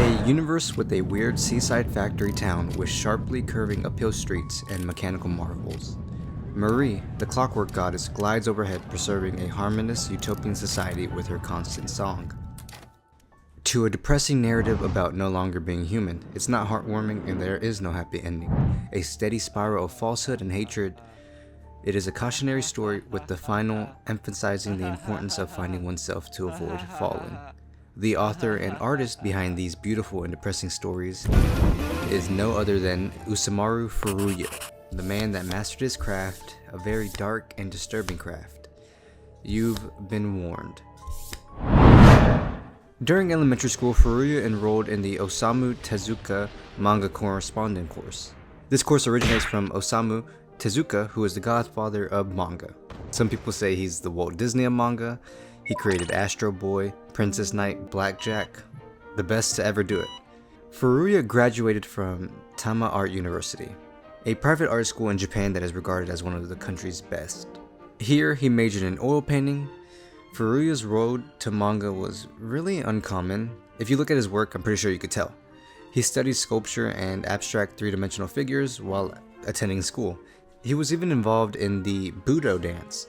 A universe with a weird seaside factory town with sharply curving uphill streets and mechanical marvels. Marie, the clockwork goddess, glides overhead, preserving a harmonious utopian society with her constant song. To a depressing narrative about no longer being human, it's not heartwarming and there is no happy ending. A steady spiral of falsehood and hatred. It is a cautionary story with the final emphasizing the importance of finding oneself to avoid falling. The author and artist behind these beautiful and depressing stories is no other than Usamaru Furuya, the man that mastered his craft, a very dark and disturbing craft. You've been warned. During elementary school, Furuya enrolled in the Osamu Tezuka manga correspondent course. This course originates from Osamu Tezuka, who is the godfather of manga. Some people say he's the Walt Disney of manga. He created Astro Boy, Princess Knight, Blackjack, the best to ever do it. Furuya graduated from Tama Art University, a private art school in Japan that is regarded as one of the country's best. Here, he majored in oil painting. Furuya's road to manga was really uncommon. If you look at his work, I'm pretty sure you could tell. He studied sculpture and abstract three-dimensional figures while attending school. He was even involved in the Budo dance.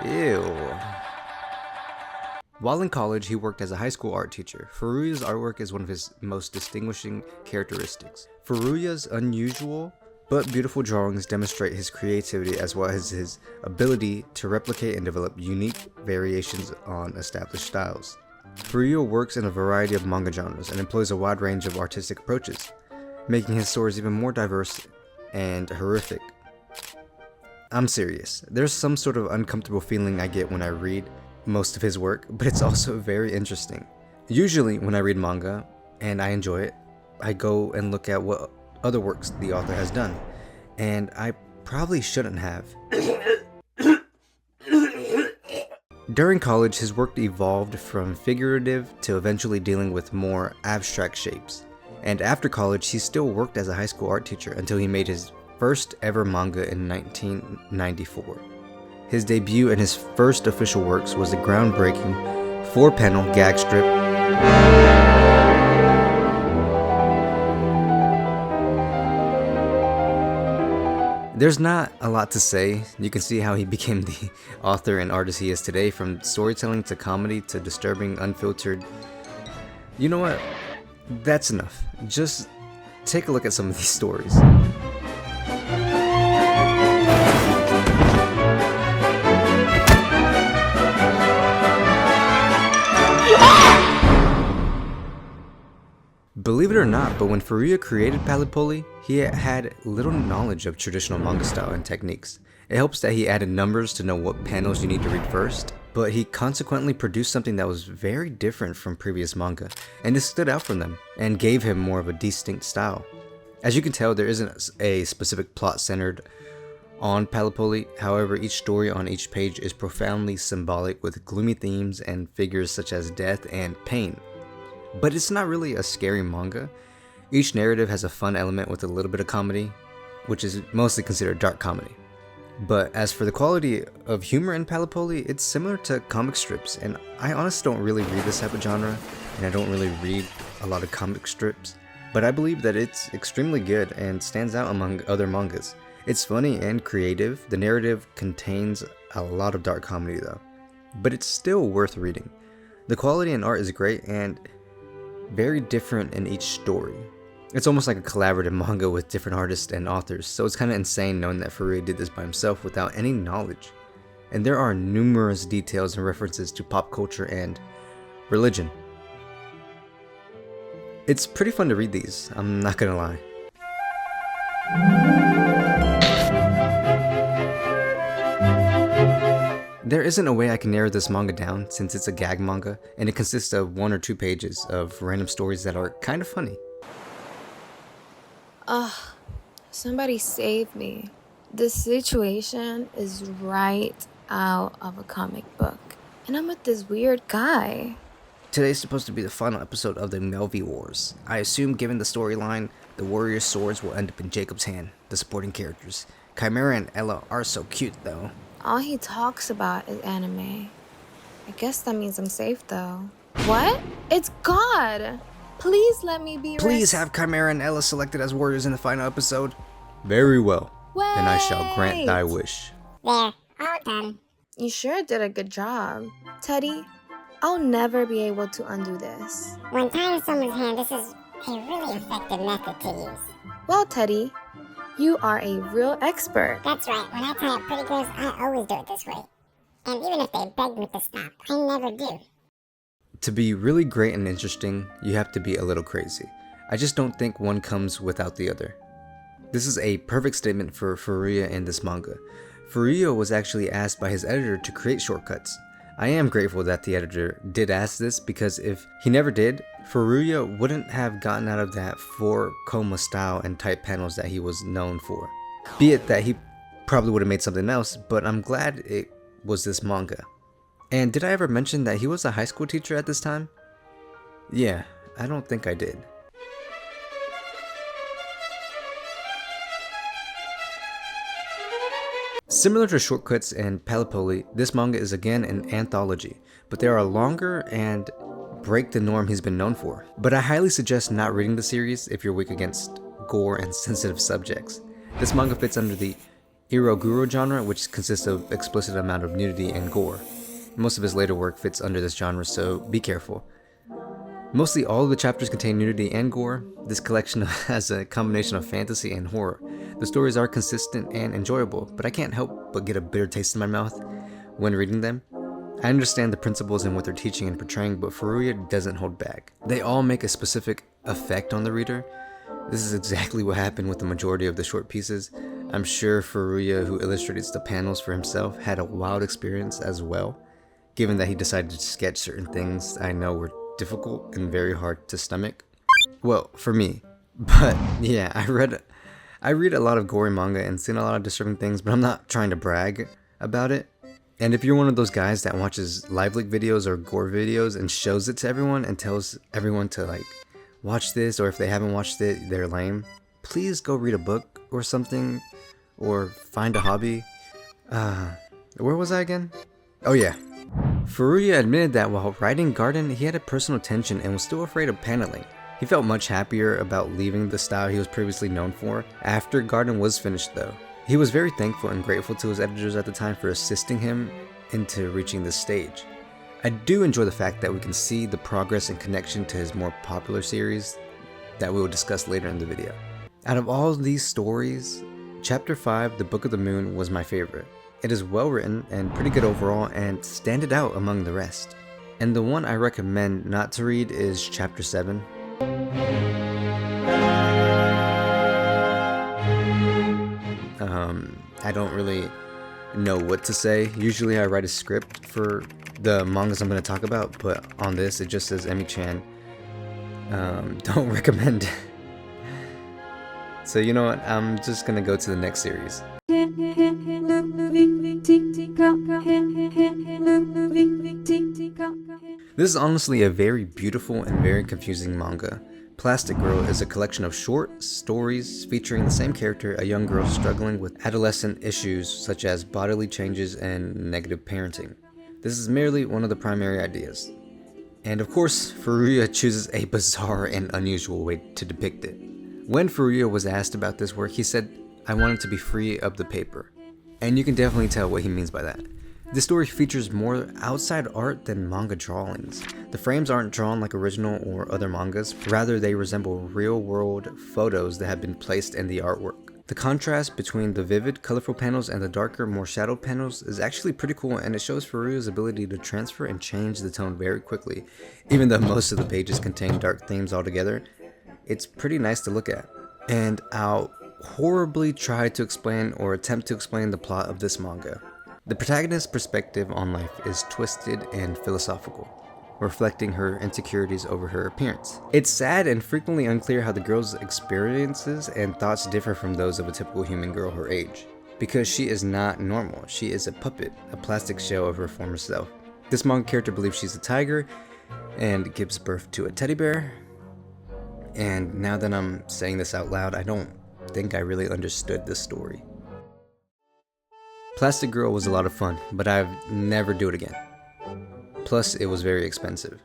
Ew. While in college, he worked as a high school art teacher. Furuya's artwork is one of his most distinguishing characteristics. Furuya's unusual but beautiful drawings demonstrate his creativity as well as his ability to replicate and develop unique variations on established styles. Furuya works in a variety of manga genres and employs a wide range of artistic approaches, making his stories even more diverse and horrific. I'm serious. There's some sort of uncomfortable feeling I get when I read most of his work, but it's also very interesting. Usually when I read manga and I enjoy it, I go and look at what other works the author has done, and I probably shouldn't have. During college, his work evolved from figurative to eventually dealing with more abstract shapes. And after college, he still worked as a high school art teacher until he made his first ever manga in 1994. His debut and his first official works was the groundbreaking 4-panel gag strip There's not a lot to say. You can see how he became the author and artist he is today, from storytelling to comedy to disturbing, unfiltered. You know what? That's enough. Just take a look at some of these stories. Believe it or not, but when Furuya created Palepoli, he had little knowledge of traditional manga style and techniques. It helps that he added numbers to know what panels you need to read first, but he consequently produced something that was very different from previous manga, and it stood out from them, and gave him more of a distinct style. As you can tell, there isn't a specific plot centered on Palepoli, however each story on each page is profoundly symbolic with gloomy themes and figures such as death and pain. But it's not really a scary manga. Each narrative has a fun element with a little bit of comedy, which is mostly considered dark comedy. But as for the quality of humor in Palepoli, it's similar to comic strips, and I honestly don't really read this type of genre, and I don't really read a lot of comic strips, but I believe that it's extremely good and stands out among other mangas. It's funny and creative. The narrative contains a lot of dark comedy though, but it's still worth reading. The quality and art is great and very different in each story. It's almost like a collaborative manga with different artists and authors, so it's kind of insane knowing that Furuya did this by himself without any knowledge. And there are numerous details and references to pop culture and religion. It's pretty fun to read these, I'm not gonna lie. There isn't a way I can narrow this manga down since it's a gag manga and it consists of 1 or 2 pages of random stories that are kind of funny. Ugh, somebody save me. This situation is right out of a comic book. And I'm with this weird guy. Today's supposed to be the final episode of the Melvi Wars. I assume given the storyline, the warrior's swords will end up in Jacob's hand, the supporting characters. Chimera and Ella are so cute though. All he talks about is anime. I guess that means I'm safe though. What? It's God! Please let me be Please have Chimera and Ella selected as warriors in the final episode. Very well. Then I shall grant thy wish. There, all done. You sure did a good job. Teddy, I'll never be able to undo this. When tying someone's hand, this is a really effective method to use. Well, Teddy, you are a real expert. That's right, when I tie up pretty girls, I always do it this way. And even if they beg me to stop, I never do. To be really great and interesting, you have to be a little crazy. I just don't think one comes without the other. This is a perfect statement for Furuya in this manga. Furuya was actually asked by his editor to create shortcuts. I am grateful that the editor did ask this, because if he never did, Furuya wouldn't have gotten out of that 4 coma style and type panels that he was known for. Be it that he probably would have made something else, but I'm glad it was this manga. And did I ever mention that he was a high school teacher at this time? Yeah, I don't think I did. Similar to Shortcuts and Palepoli, this manga is again an anthology, but they are longer and break the norm he's been known for. But I highly suggest not reading the series if you're weak against gore and sensitive subjects. This manga fits under the Iroguro genre, which consists of explicit amount of nudity and gore. Most of his later work fits under this genre, so be careful. Mostly all of the chapters contain nudity and gore. This collection has a combination of fantasy and horror. The stories are consistent and enjoyable, but I can't help but get a bitter taste in my mouth when reading them. I understand the principles and what they're teaching and portraying, but Furuya doesn't hold back. They all make a specific effect on the reader. This is exactly what happened with the majority of the short pieces. I'm sure Furuya, who illustrates the panels for himself, had a wild experience as well, given that he decided to sketch certain things I know were difficult and very hard to stomach. Well, for me. But yeah, I read a lot of gory manga and seen a lot of disturbing things, but I'm not trying to brag about it. And if you're one of those guys that watches live leak videos or gore videos and shows it to everyone and tells everyone to like watch this, or if they haven't watched it, they're lame, please go read a book or something, or find a hobby. Where was I again? Oh yeah. Furuya admitted that while writing Garden, he had a personal tension and was still afraid of paneling. He felt much happier about leaving the style he was previously known for after Garden was finished though. He was very thankful and grateful to his editors at the time for assisting him into reaching this stage. I do enjoy the fact that we can see the progress and connection to his more popular series that we will discuss later in the video. Out of all these stories, Chapter 5, The Book of the Moon, was my favorite. It is well written and pretty good overall and standed out among the rest. And the one I recommend not to read is Chapter 7. I don't really know what to say. Usually I write a script for the mangas I'm going to talk about, but on this it just says Emi-chan. Don't recommend. So you know what, I'm just going to go to the next series. This is honestly a very beautiful and very confusing manga. Plastic Girl is a collection of short stories featuring the same character, a young girl struggling with adolescent issues such as bodily changes and negative parenting. This is merely one of the primary ideas. And of course, Furuya chooses a bizarre and unusual way to depict it. When Furuya was asked about this work, he said, "I wanted to be free of the paper." And you can definitely tell what he means by that. This story features more outside art than manga drawings. The frames aren't drawn like original or other mangas, rather they resemble real-world photos that have been placed in the artwork. The contrast between the vivid, colorful panels and the darker, more shadowed panels is actually pretty cool, and it shows Furuya's ability to transfer and change the tone very quickly. Even though most of the pages contain dark themes altogether, it's pretty nice to look at. And I'll horribly try to explain or attempt to explain the plot of this manga. The protagonist's perspective on life is twisted and philosophical, reflecting her insecurities over her appearance. It's sad and frequently unclear how the girl's experiences and thoughts differ from those of a typical human girl her age, because she is not normal. She is a puppet, a plastic shell of her former self. This manga character believes she's a tiger and gives birth to a teddy bear. And now that I'm saying this out loud, I don't think I really understood this story. Plastic Girl was a lot of fun, but I'd never do it again. Plus, it was very expensive.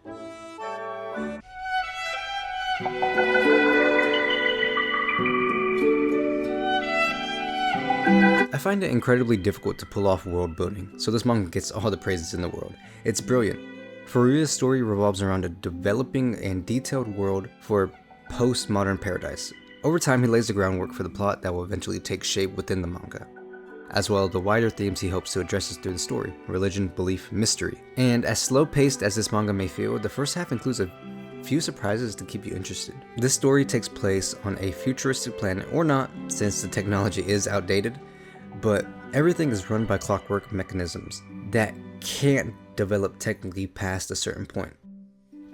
I find it incredibly difficult to pull off world building, so this manga gets all the praises in the world. It's brilliant. Furuya's story revolves around a developing and detailed world for a postmodern paradise. Over time, he lays the groundwork for the plot that will eventually take shape within the manga, as well as the wider themes he hopes to address through the story: religion, belief, mystery. And as slow-paced as this manga may feel, the first half includes a few surprises to keep you interested. This story takes place on a futuristic planet, or not, since the technology is outdated, but everything is run by clockwork mechanisms that can't develop technically past a certain point.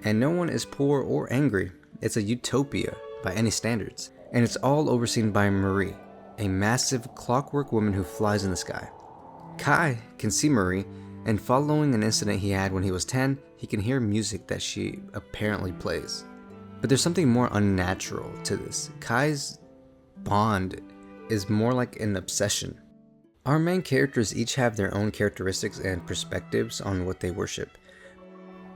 And no one is poor or angry. It's a utopia by any standards. And it's all overseen by Marie, a massive clockwork woman who flies in the sky. Kai can see Marie, and following an incident he had when he was 10, he can hear music that she apparently plays. But there's something more unnatural to this. Kai's bond is more like an obsession. Our main characters each have their own characteristics and perspectives on what they worship.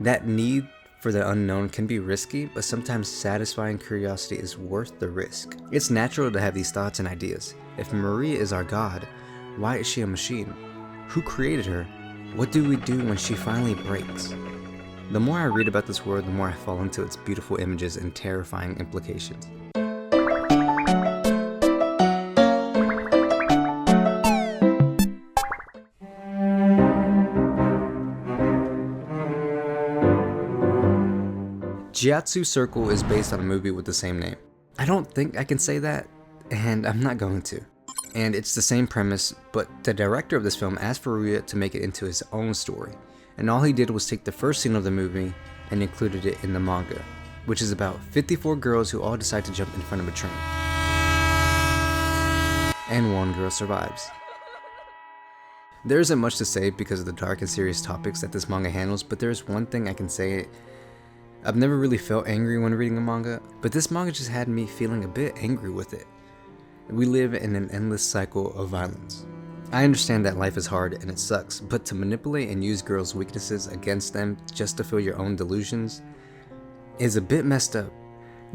That need for the unknown can be risky, but sometimes satisfying curiosity is worth the risk. It's natural to have these thoughts and ideas. If Marie is our god, why is she a machine? Who created her? What do we do when she finally breaks? The more I read about this world, the more I fall into its beautiful images and terrifying implications. Jisatu Circle is based on a movie with the same name. I don't think I can say that, and I'm not going to. And it's the same premise, but the director of this film asked Furuya to make it into his own story, and all he did was take the first scene of the movie and included it in the manga, which is about 54 girls who all decide to jump in front of a train. And one girl survives. There isn't much to say because of the dark and serious topics that this manga handles, but there is one thing I can say. I've never really felt angry when reading a manga, but this manga just had me feeling a bit angry with it. We live in an endless cycle of violence. I understand that life is hard and it sucks, but to manipulate and use girls' weaknesses against them just to fill your own delusions is a bit messed up.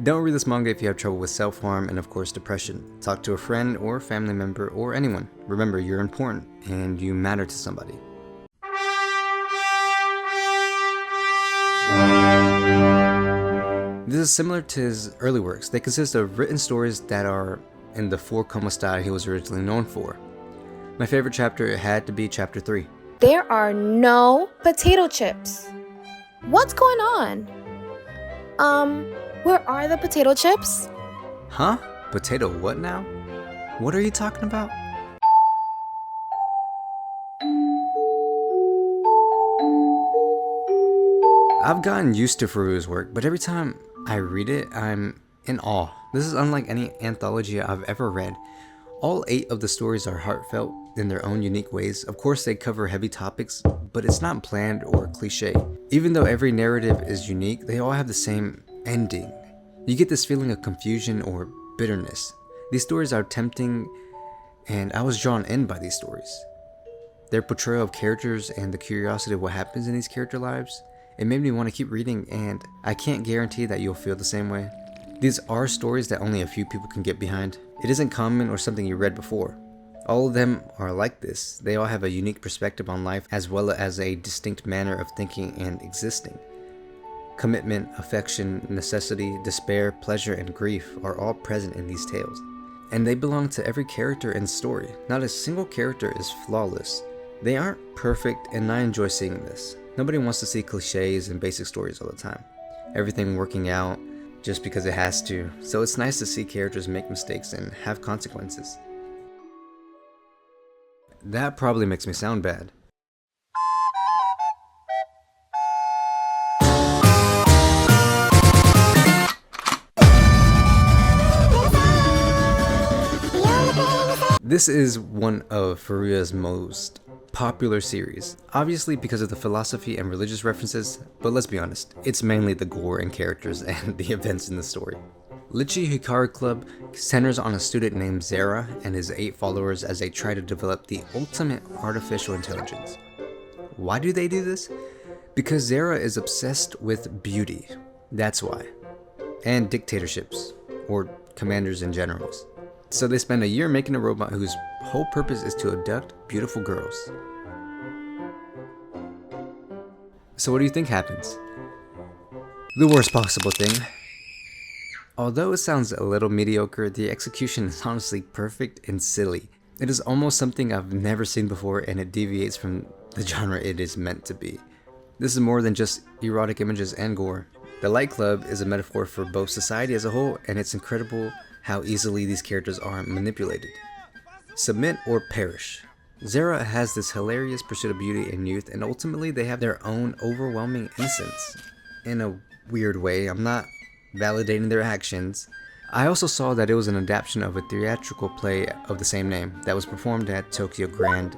Don't read this manga if you have trouble with self-harm and of course depression. Talk to a friend or family member or anyone. Remember, you're important and you matter to somebody. This is similar to his early works. They consist of written stories that are in the 4-koma style he was originally known for. My favorite chapter had to be chapter 3. There are no potato chips. What's going on? Where are the potato chips? Huh? Potato what now? What are you talking about? I've gotten used to Furuya's work, but every time I read it, I'm in awe. This is unlike any anthology I've ever read. All 8 of the stories are heartfelt in their own unique ways. Of course, they cover heavy topics, but it's not bland or cliche. Even though every narrative is unique, they all have the same ending. You get this feeling of confusion or bitterness. These stories are tempting, and I was drawn in by these stories. Their portrayal of characters and the curiosity of what happens in these character lives, it made me want to keep reading, and I can't guarantee that you'll feel the same way. These are stories that only a few people can get behind. It isn't common or something you read before. All of them are like this. They all have a unique perspective on life as well as a distinct manner of thinking and existing. Commitment, affection, necessity, despair, pleasure, and grief are all present in these tales. And they belong to every character and story. Not a single character is flawless. They aren't perfect, and I enjoy seeing this. Nobody wants to see cliches and basic stories all the time. Everything working out just because it has to. So it's nice to see characters make mistakes and have consequences. That probably makes me sound bad. This is one of Furuya's most popular series, obviously because of the philosophy and religious references, but let's be honest, it's mainly the gore and characters and the events in the story. Lychee Hikaru Club centers on a student named Zera and his 8 followers as they try to develop the ultimate artificial intelligence. Why do they do this? Because Zera is obsessed with beauty, that's why. And dictatorships, or commanders and generals. So they spend a year making a robot whose whole purpose is to abduct beautiful girls. So what do you think happens? The worst possible thing. Although it sounds a little mediocre, the execution is honestly perfect and silly. It is almost something I've never seen before, and it deviates from the genre it is meant to be. This is more than just erotic images and gore. The Light Club is a metaphor for both society as a whole, and it's incredible how easily these characters are manipulated. Submit or perish. Zera has this hilarious pursuit of beauty and youth, and ultimately they have their own overwhelming innocence. In a weird way, I'm not validating their actions. I also saw that it was an adaptation of a theatrical play of the same name that was performed at Tokyo Grand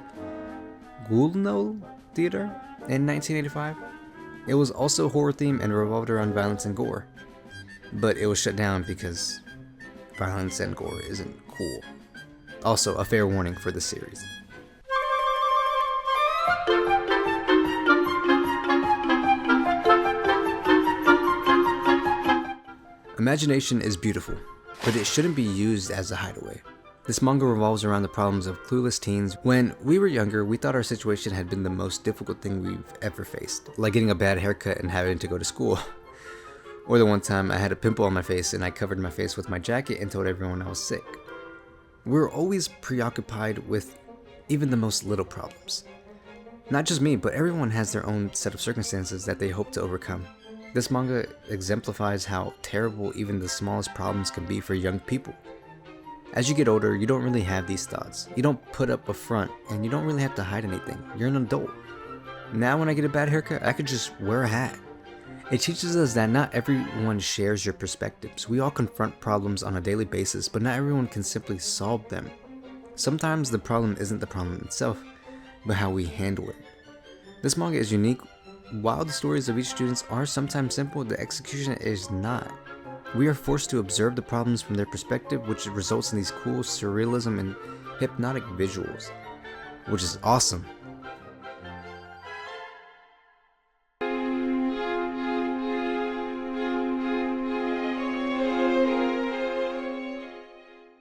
Gulno Theater in 1985. It was also horror themed and revolved around violence and gore, but it was shut down because violence and gore isn't cool. Also, a fair warning for the series. Imagination is beautiful, but it shouldn't be used as a hideaway. This manga revolves around the problems of clueless teens. When we were younger, we thought our situation had been the most difficult thing we've ever faced, like getting a bad haircut and having to go to school. Or the one time I had a pimple on my face and I covered my face with my jacket and told everyone I was sick. We're always preoccupied with even the most little problems. Not just me, but everyone has their own set of circumstances that they hope to overcome. This manga exemplifies how terrible even the smallest problems can be for young people. As you get older, you don't really have these thoughts. You don't put up a front, and you don't really have to hide anything. You're an adult. Now when I get a bad haircut, I could just wear a hat. It teaches us that not everyone shares your perspectives. We all confront problems on a daily basis, but not everyone can simply solve them. Sometimes the problem isn't the problem itself, but how we handle it. This manga is unique. While the stories of each student are sometimes simple, the execution is not. We are forced to observe the problems from their perspective, which results in these cool surrealism and hypnotic visuals, which is awesome.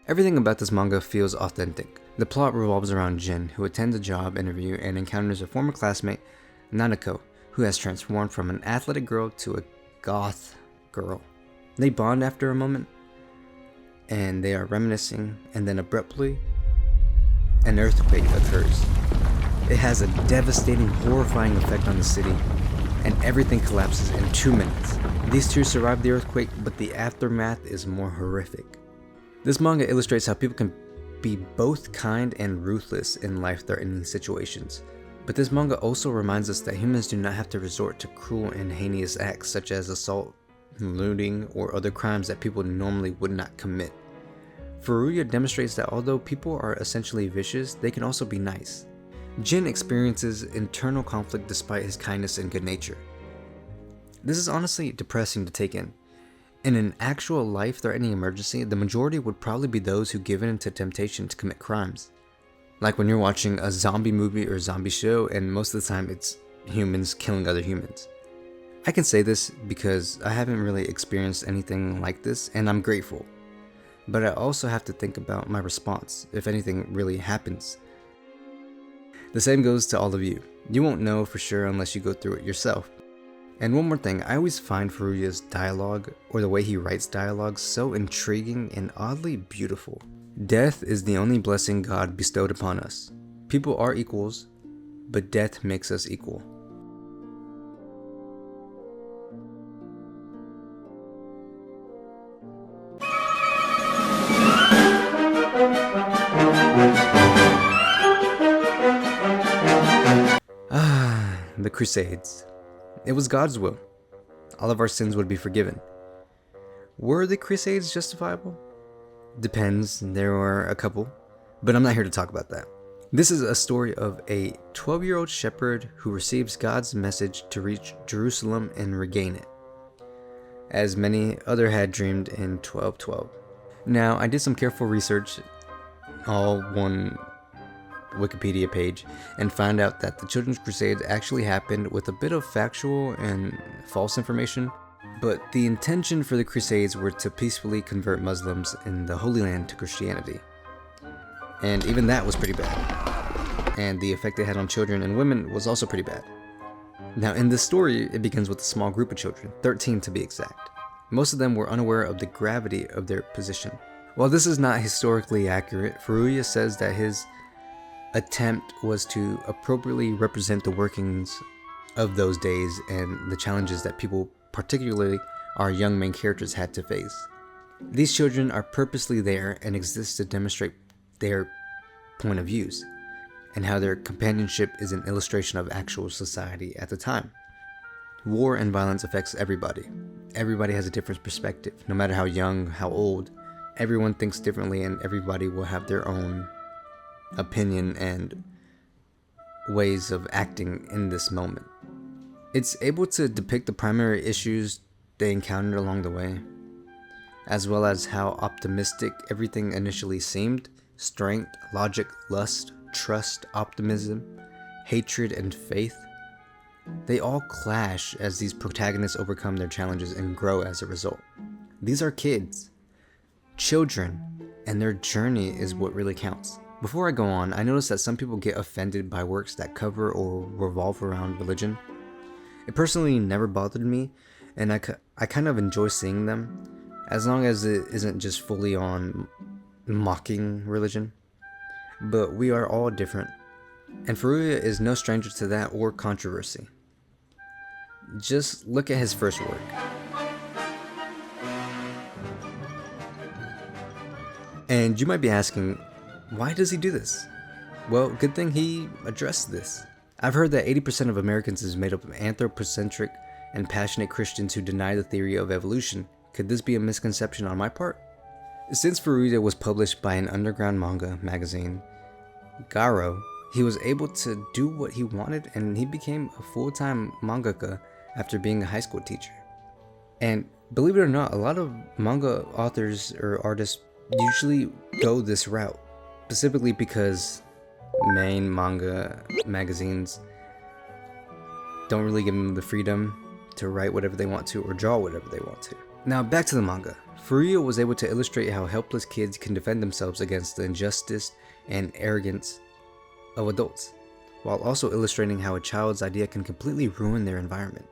Everything about this manga feels authentic. The plot revolves around Jin, who attends a job interview and encounters a former classmate, Nanako, who has transformed from an athletic girl to a goth girl. They bond after a moment, and they are reminiscing, and then abruptly, an earthquake occurs. It has a devastating, horrifying effect on the city, and everything collapses in 2 minutes. These two survive the earthquake, but the aftermath is more horrific. This manga illustrates how people can be both kind and ruthless in life-threatening situations. But this manga also reminds us that humans do not have to resort to cruel and heinous acts such as assault, looting, or other crimes that people normally would not commit. Furuya demonstrates that although people are essentially vicious, they can also be nice. Jin experiences internal conflict despite his kindness and good nature. This is honestly depressing to take in. In an actual life-threatening emergency, the majority would probably be those who give in to temptation to commit crimes. Like when you're watching a zombie movie or zombie show, and most of the time it's humans killing other humans. I can say this because I haven't really experienced anything like this, and I'm grateful. But I also have to think about my response if anything really happens. The same goes to all of you. You won't know for sure unless you go through it yourself. And one more thing, I always find Furuya's dialogue, or the way he writes dialogue, so intriguing and oddly beautiful. Death is the only blessing God bestowed upon us. People are equals, but death makes us equal. The Crusades. It was God's will. All of our sins would be forgiven. Were the Crusades justifiable? Depends, there were a couple, but I'm not here to talk about that. This is a story of a 12-year-old shepherd who receives God's message to reach Jerusalem and regain it, as many other had dreamed in 1212. Now, I did some careful research, all one Wikipedia page and found out that the Children's Crusades actually happened with a bit of factual and false information, but the intention for the Crusades were to peacefully convert Muslims in the Holy Land to Christianity. And even that was pretty bad. And the effect it had on children and women was also pretty bad. Now in this story, it begins with a small group of children, 13 to be exact. Most of them were unaware of the gravity of their position. While this is not historically accurate, Furuya says that his attempt was to appropriately represent the workings of those days and the challenges that people, particularly our young main characters, had to face. These children are purposely there and exist to demonstrate their point of views, and how their companionship is an illustration of actual society at the time. War and violence affects everybody. Everybody has a different perspective, no matter how young, how old. Everyone thinks differently, and everybody will have their own opinion and ways of acting in this moment. It's able to depict the primary issues they encountered along the way, as well as how optimistic everything initially seemed. Strength, logic, lust, trust, optimism, hatred, and faith. They all clash as these protagonists overcome their challenges and grow as a result. These are kids, children, and their journey is what really counts. Before I go on, I noticed that some people get offended by works that cover or revolve around religion. It personally never bothered me, and I kind of enjoy seeing them, as long as it isn't just fully on mocking religion. But we are all different, and Furuya is no stranger to that or controversy. Just look at his first work. And you might be asking, why does he do this? Well, good thing he addressed this. I've heard that 80% of Americans is made up of anthropocentric and passionate Christians who deny the theory of evolution. Could this be a misconception on my part? Since Furuya was published by an underground manga magazine, Garo, he was able to do what he wanted, and he became a full-time mangaka after being a high school teacher. And believe it or not, a lot of manga authors or artists usually go this route, specifically because main manga magazines don't really give them the freedom to write whatever they want to or draw whatever they want to. Now back to the manga. Furuya was able to illustrate how helpless kids can defend themselves against the injustice and arrogance of adults, while also illustrating how a child's idea can completely ruin their environment.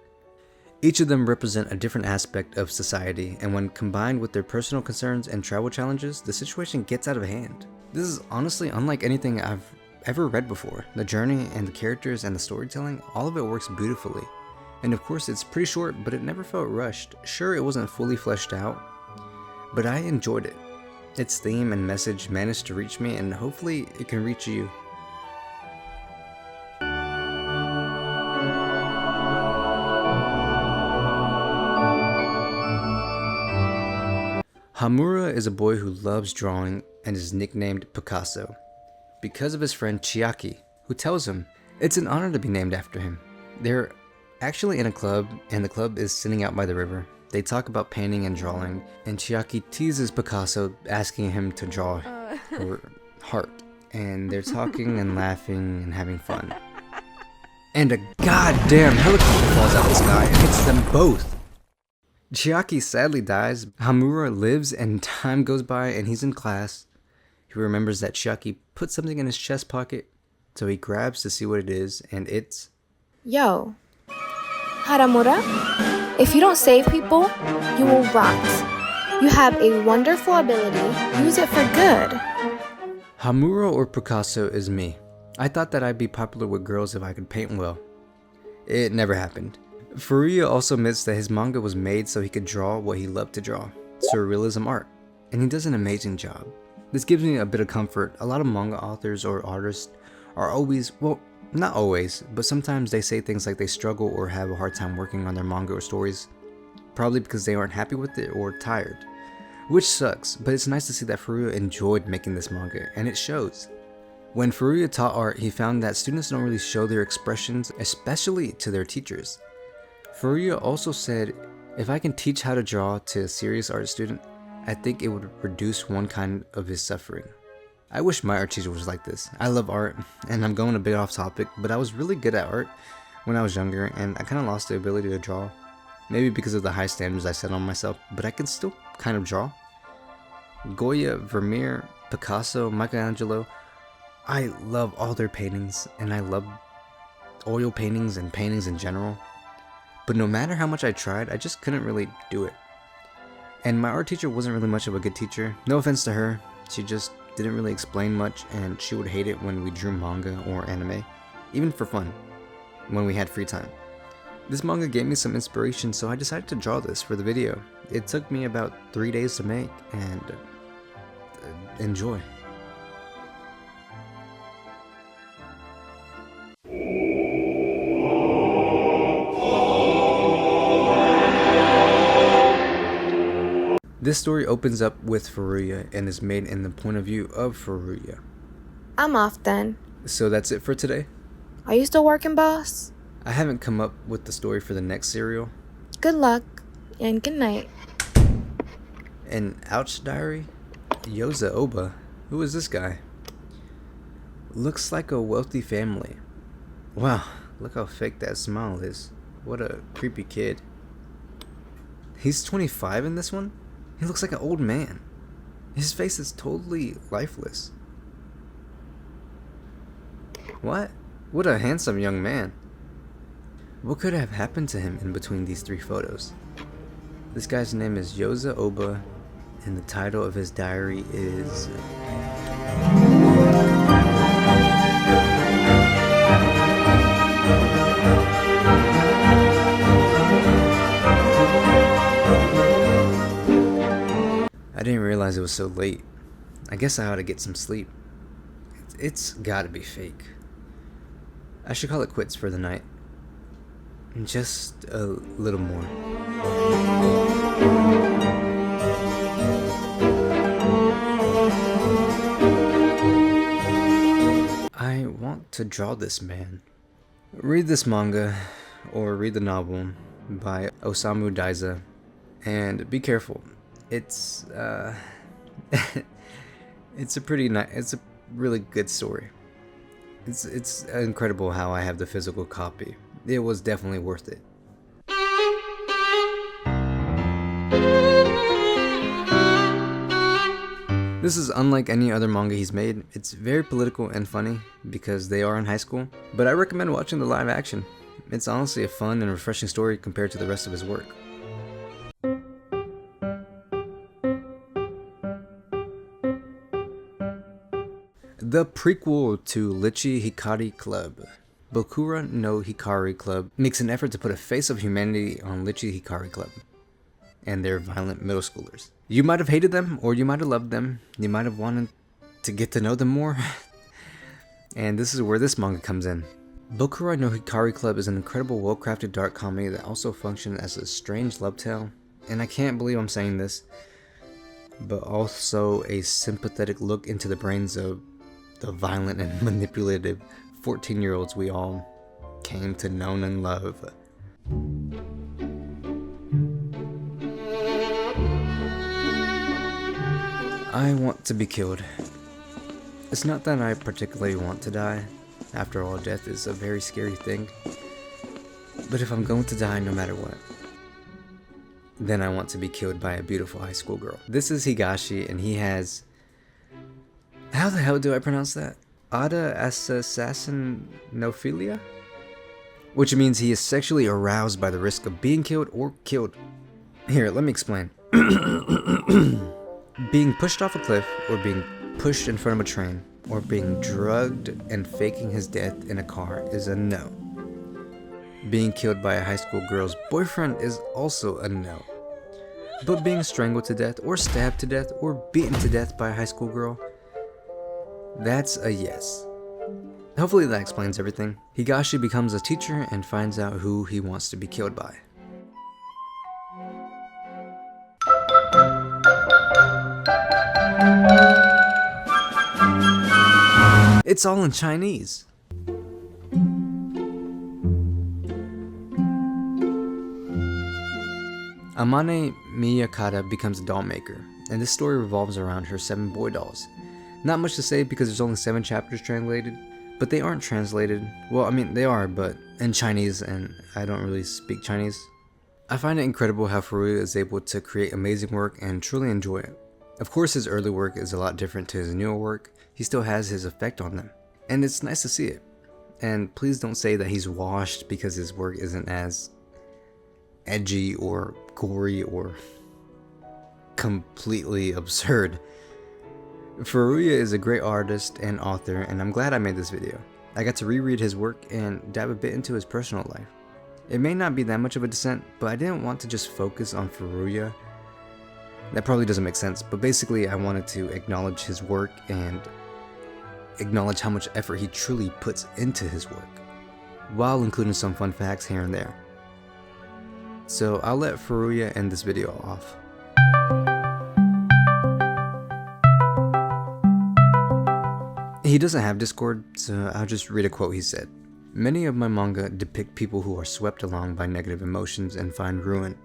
Each of them represent a different aspect of society, and when combined with their personal concerns and travel challenges, the situation gets out of hand. This is honestly unlike anything I've ever read before. The journey and the characters and the storytelling, all of it works beautifully. And of course it's pretty short, but it never felt rushed. Sure, it wasn't fully fleshed out, but I enjoyed it. Its theme and message managed to reach me, and hopefully it can reach you. Hamura is a boy who loves drawing and is nicknamed Picasso because of his friend Chiaki, who tells him it's an honor to be named after him. They're actually in a club, and the club is sitting out by the river. They talk about painting and drawing, and Chiaki teases Picasso, asking him to draw her heart. And they're talking and laughing and having fun. And a goddamn helicopter falls out of the sky and hits them both. Chiaki sadly dies. Hamura lives, and time goes by, and he's in class. He remembers that Chiaki put something in his chest pocket, so he grabs to see what it is, and it's... Yo, Haramura, if you don't save people, you will rot. You have a wonderful ability. Use it for good. Hamura or Picasso is me. I thought that I'd be popular with girls if I could paint well. It never happened. Furuya also admits that his manga was made so he could draw what he loved to draw, surrealism art, and he does an amazing job. This gives me a bit of comfort. A lot of manga authors or artists are always, well, not always, but sometimes they say things like they struggle or have a hard time working on their manga or stories, probably because they aren't happy with it or tired, which sucks, but it's nice to see that Furuya enjoyed making this manga, and it shows. When Furuya taught art, he found that students don't really show their expressions, especially to their teachers. Furuya also said, if I can teach how to draw to a serious art student, I think it would reduce one kind of his suffering. I wish my art teacher was like this. I love art, and I'm going a bit off topic, but I was really good at art when I was younger, and I kind of lost the ability to draw. Maybe because of the high standards I set on myself, but I can still kind of draw. Goya, Vermeer, Picasso, Michelangelo, I love all their paintings, and I love oil paintings and paintings in general. But no matter how much I tried, I just couldn't really do it. And my art teacher wasn't really much of a good teacher. No offense to her, she just didn't really explain much, and she would hate it when we drew manga or anime, even for fun, when we had free time. This manga gave me some inspiration, so I decided to draw this for the video. It took me about 3 days to make, and enjoy. This story opens up with Furuya and is made in the point of view of Furuya. I'm off then. So that's it for today. Are you still working, boss? I haven't come up with the story for the next serial. Good luck, and good night. An Ouch Diary? Yoza Oba? Who is this guy? Looks like a wealthy family. Wow, look how fake that smile is. What a creepy kid. He's 25 in this one? He looks like an old man. His face is totally lifeless. What? What a handsome young man. What could have happened to him in between these 3 photos? This guy's name is Yoza Oba, and the title of his diary is... I didn't realize it was so late. I guess I ought to get some sleep. It's gotta be fake. I should call it quits for the night. Just a little more. I want to draw this man. Read this manga, or read the novel, by Osamu Daiza, and be careful. It's it's a really good story. It's incredible how I have the physical copy. It was definitely worth it. This is unlike any other manga he's made. It's very political and funny because they are in high school, but I recommend watching the live action. It's honestly a fun and refreshing story compared to the rest of his work. The prequel to Lychee Hikari Club. Bokura no Hikari Club makes an effort to put a face of humanity on Lychee Hikari Club and their violent middle schoolers. You might have hated them, or you might have loved them. You might have wanted to get to know them more. And this is where this manga comes in. Bokura no Hikari Club is an incredible, well-crafted dark comedy that also functions as a strange love tale. And I can't believe I'm saying this, but also a sympathetic look into the brains of the violent and manipulative 14-year-olds we all came to know and love. I want to be killed. It's not that I particularly want to die. After all, death is a very scary thing. But if I'm going to die no matter what, then I want to be killed by a beautiful high school girl. This is Higashi, and he has... How the hell do I pronounce that? Ada assassinophilia? Which means he is sexually aroused by the risk of being killed or killed. Here, let me explain. Being pushed off a cliff, or being pushed in front of a train, or being drugged and faking his death in a car is a no. Being killed by a high school girl's boyfriend is also a no. But being strangled to death, or stabbed to death, or beaten to death by a high school girl, that's a yes. Hopefully that explains everything. Higashi becomes a teacher and finds out who he wants to be killed by. It's all in Chinese. Amane Miyakata becomes a doll maker, and this story revolves around her 7 boy dolls. Not much to say because there's only 7 chapters translated, but they aren't translated. Well, I mean, they are, but in Chinese, and I don't really speak Chinese. I find it incredible how Furuya is able to create amazing work and truly enjoy it. Of course, his early work is a lot different to his newer work. He still has his effect on them, and it's nice to see it. And please don't say that he's washed because his work isn't as edgy or gory or completely absurd. Furuya is a great artist and author, and I'm glad I made this video. I got to reread his work and dive a bit into his personal life. It may not be that much of a descent, but I didn't want to just focus on Furuya. That probably doesn't make sense, but basically I wanted to acknowledge his work and acknowledge how much effort he truly puts into his work, while including some fun facts here and there. So I'll let Furuya end this video off. He doesn't have Discord, so I'll just read a quote he said. Many of my manga depict people who are swept along by negative emotions and find ruin.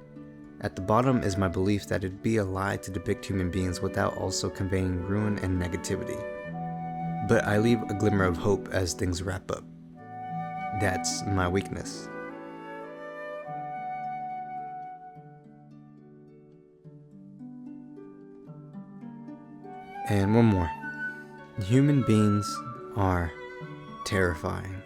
At the bottom is my belief that it'd be a lie to depict human beings without also conveying ruin and negativity. But I leave a glimmer of hope as things wrap up. That's my weakness. And one more. Human beings are terrifying.